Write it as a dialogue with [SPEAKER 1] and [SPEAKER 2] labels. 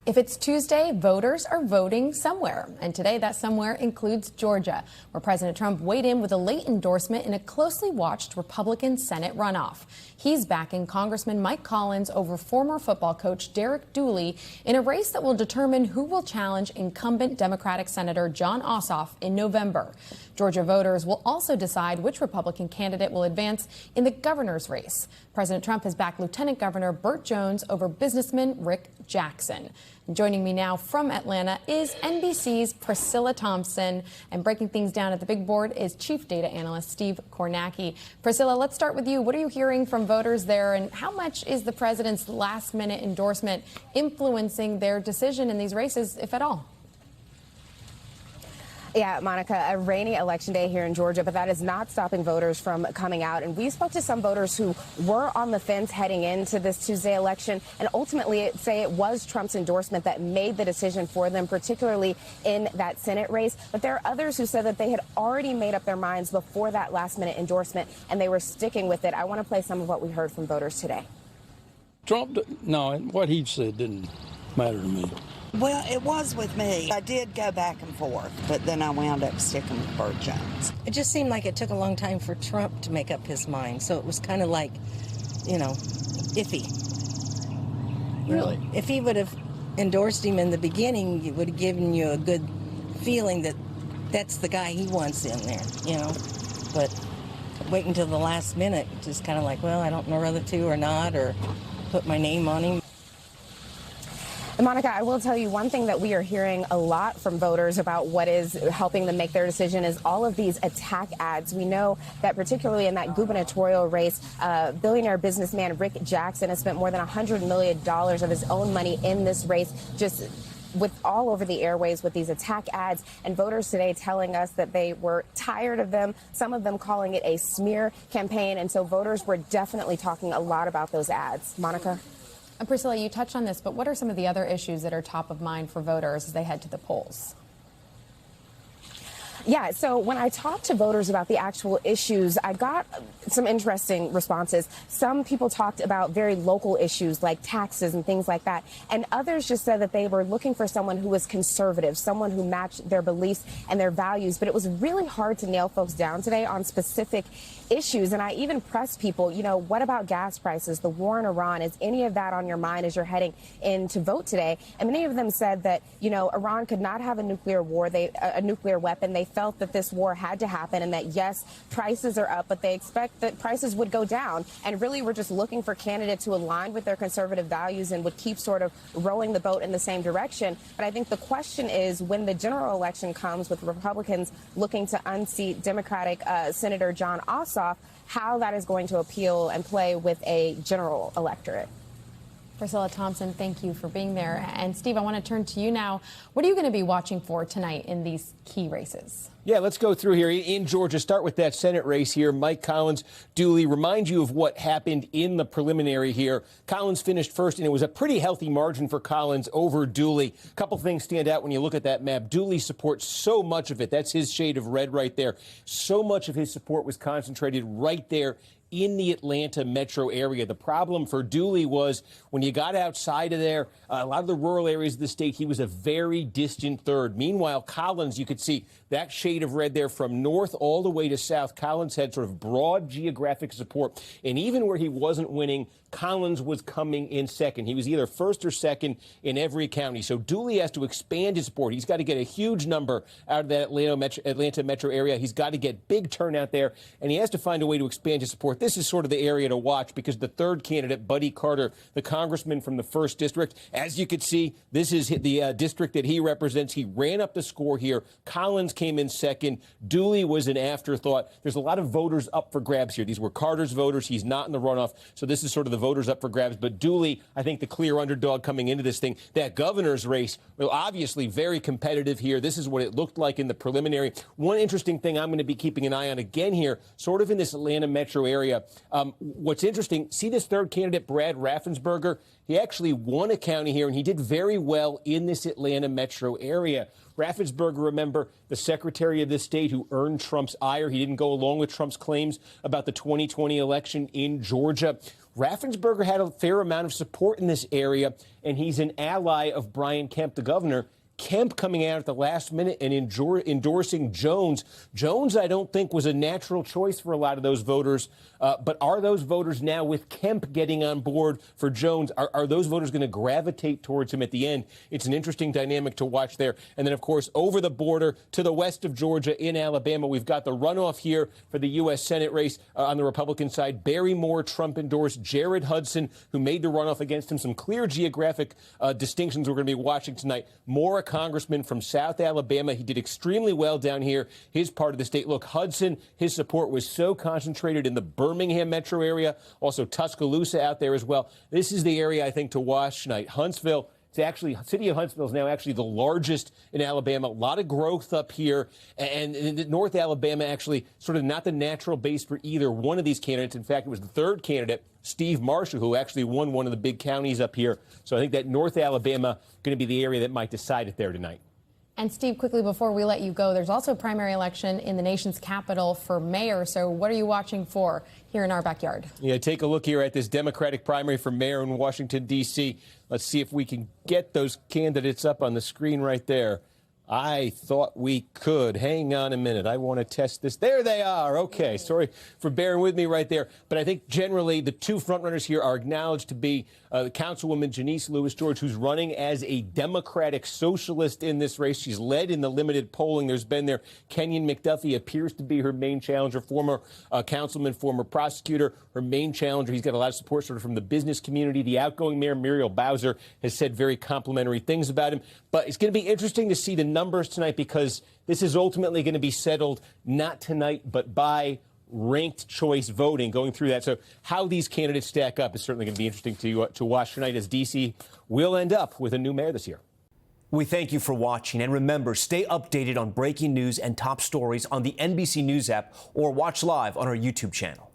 [SPEAKER 1] If it's Tuesday, voters are voting somewhere. And today that somewhere includes Georgia, where President Trump weighed in with a late endorsement in a closely watched Republican Senate runoff. He's backing Congressman Mike Collins over former football coach Derek Dooley in a race that will determine who will challenge incumbent Democratic Senator Jon Ossoff in November. Georgia voters will also decide which Republican candidate will advance in the governor's race. President Trump has backed Lieutenant Governor Burt Jones over businessman Rick Jackson. Joining me now from Atlanta is NBC's Priscilla Thompson, and breaking things down at the big board is Chief Data Analyst Steve Kornacki. Priscilla, let's start with you. What are you hearing from voters there, and how much is the president's last-minute endorsement influencing their decision in these races, if at all?
[SPEAKER 2] Yeah, Monica, a rainy election day here in Georgia, but that is not stopping voters from coming out. And we spoke to some voters who were on the fence heading into this Tuesday election, and ultimately say it was Trump's endorsement that made the decision for them, particularly in that Senate race. But there are others who said that they had already made up their minds before that last-minute endorsement, and they were sticking with it. I want to play some of what we heard from voters today.
[SPEAKER 3] Trump, no, what he said didn't matter to me.
[SPEAKER 4] Well, it was with me. I did go back and forth, but then I wound up sticking with Burt Jones.
[SPEAKER 5] It just seemed like it took a long time for Trump to make up his mind. So it was kind of like, you know, iffy.
[SPEAKER 3] Really?
[SPEAKER 5] If he would have endorsed him in the beginning, it would have given you a good feeling that that's the guy he wants in there, you know. But waiting until the last minute, just kind of like, well, I don't know whether to or not, or put my name on him.
[SPEAKER 2] Monica, I will tell you one thing that we are hearing a lot from voters about what is helping them make their decision is all of these attack ads. We know that particularly in that gubernatorial race, billionaire businessman Rick Jackson has spent more than $100 million of his own money in this race, just with all over the airways with these attack ads, and voters today telling us that they were tired of them, some of them calling it a smear campaign. And so voters were definitely talking a lot about those ads. Monica?
[SPEAKER 1] Priscilla, you touched on this, but what are some of the other issues that are top of mind for voters as they head to the polls?
[SPEAKER 2] Yeah, so when I talked to voters about the actual issues, I got some interesting responses. Some people talked about very local issues like taxes and things like that. And others just said that they were looking for someone who was conservative, someone who matched their beliefs and their values. But it was really hard to nail folks down today on specific issues. And I even pressed people, you know, what about gas prices, the war in Iran? Is any of that on your mind as you're heading in to vote today? And many of them said that, you know, Iran could not have a nuclear war, a nuclear weapon. They felt that this war had to happen and that, yes, prices are up, but they expect that prices would go down. And really, we're just looking for candidates who align with their conservative values and would keep sort of rowing the boat in the same direction. But I think the question is, when the general election comes with Republicans looking to unseat Democratic Senator Jon Ossoff, how that is going to appeal and play with a general electorate.
[SPEAKER 1] Priscilla Thompson, thank you for being there. And Steve, I want to turn to you now. What are you going to be watching for tonight in these key races?
[SPEAKER 6] Yeah, let's go through here in Georgia. Start with that Senate race here. Mike Collins, Dooley, remind you of what happened in the preliminary here. Collins finished first, and it was a pretty healthy margin for Collins over Dooley. A couple things stand out when you look at that map. Dooley supports so much of it. That's his shade of red right there. So much of his support was concentrated right there in the Atlanta metro area. The problem for Dooley was when you got outside of there, a lot of the rural areas of the state, he was a very distant third. Meanwhile, Collins, you could see that shade of red there from north all the way to south. Collins had sort of broad geographic support. And even where he wasn't winning, Collins was coming in second. He was either first or second in every county. So Dooley has to expand his support. He's got to get a huge number out of that Atlanta metro area. He's got to get big turnout there, and he has to find a way to expand his support. This is sort of the area to watch because the third candidate, Buddy Carter, the congressman from the 1st District, as you could see, this is the district that he represents. He ran up the score here. Collins came in second. Dooley was an afterthought. There's a lot of voters up for grabs here. These were Carter's voters. He's not in the runoff, so this is sort of the voters up for grabs. But Dooley, I think the clear underdog coming into this thing. That governor's race, well, obviously very competitive here. This is what it looked like in the preliminary. One interesting thing I'm going to be keeping an eye on again here, sort of in this Atlanta metro area, area. What's interesting, see this third candidate, Brad Raffensperger? He actually won a county here, and he did very well in this Atlanta metro area. Raffensperger, remember, the secretary of this state who earned Trump's ire. He didn't go along with Trump's claims about the 2020 election in Georgia. Raffensperger had a fair amount of support in this area, and he's an ally of Brian Kemp, the governor. Kemp coming out at the last minute and endorsing Jones. Jones, I don't think, was a natural choice for a lot of those voters. But are those voters now, with Kemp getting on board for Jones, are those voters going to gravitate towards him at the end? It's an interesting dynamic to watch there. And then, of course, over the border to the west of Georgia in Alabama, we've got the runoff here for the U.S. Senate race on the Republican side. Barry Moore, Trump endorsed. Jared Hudson, who made the runoff against him. Some clear geographic distinctions we're going to be watching tonight. Moore, a congressman from South Alabama. He did extremely well down here, his part of the state. Look, Hudson, his support was so concentrated in the Birmingham metro area, also Tuscaloosa out there as well. This is the area, I think, to watch tonight. Huntsville. It's actually, city of Huntsville is now actually the largest in Alabama. A lot of growth up here. And North Alabama actually sort of not the natural base for either one of these candidates. In fact, it was the third candidate, Steve Marshall, who actually won one of the big counties up here. So I think that North Alabama going to be the area that might decide it there tonight.
[SPEAKER 1] And Steve, quickly before we let you go, there's also a primary election in the nation's capital for mayor. So what are you watching for here in our backyard? Yeah,
[SPEAKER 6] take a look here at this Democratic primary for mayor in Washington, D.C. Let's see if we can get those candidates up on the screen right there. I thought we could. Hang on a minute. I want to test this. There they are. Okay. Sorry for bearing with me right there. But I think generally the two frontrunners here are acknowledged to be Councilwoman Janice Lewis-George, who's running as a Democratic socialist in this race. She's led in the limited polling there's been there. Kenyon McDuffie appears to be her main challenger, former councilman, former prosecutor, her main challenger. He's got a lot of support sort of from the business community. The outgoing mayor, Muriel Bowser, has said very complimentary things about him. But it's going to be interesting to see the numbers tonight, because this is ultimately going to be settled not tonight, but by ranked choice voting, going through that. So how these candidates stack up is certainly going to be interesting to watch tonight, as D.C. will end up with a new mayor this year.
[SPEAKER 7] We thank you for watching, and remember, stay updated on breaking news and top stories on the NBC News app, or watch live on our YouTube channel.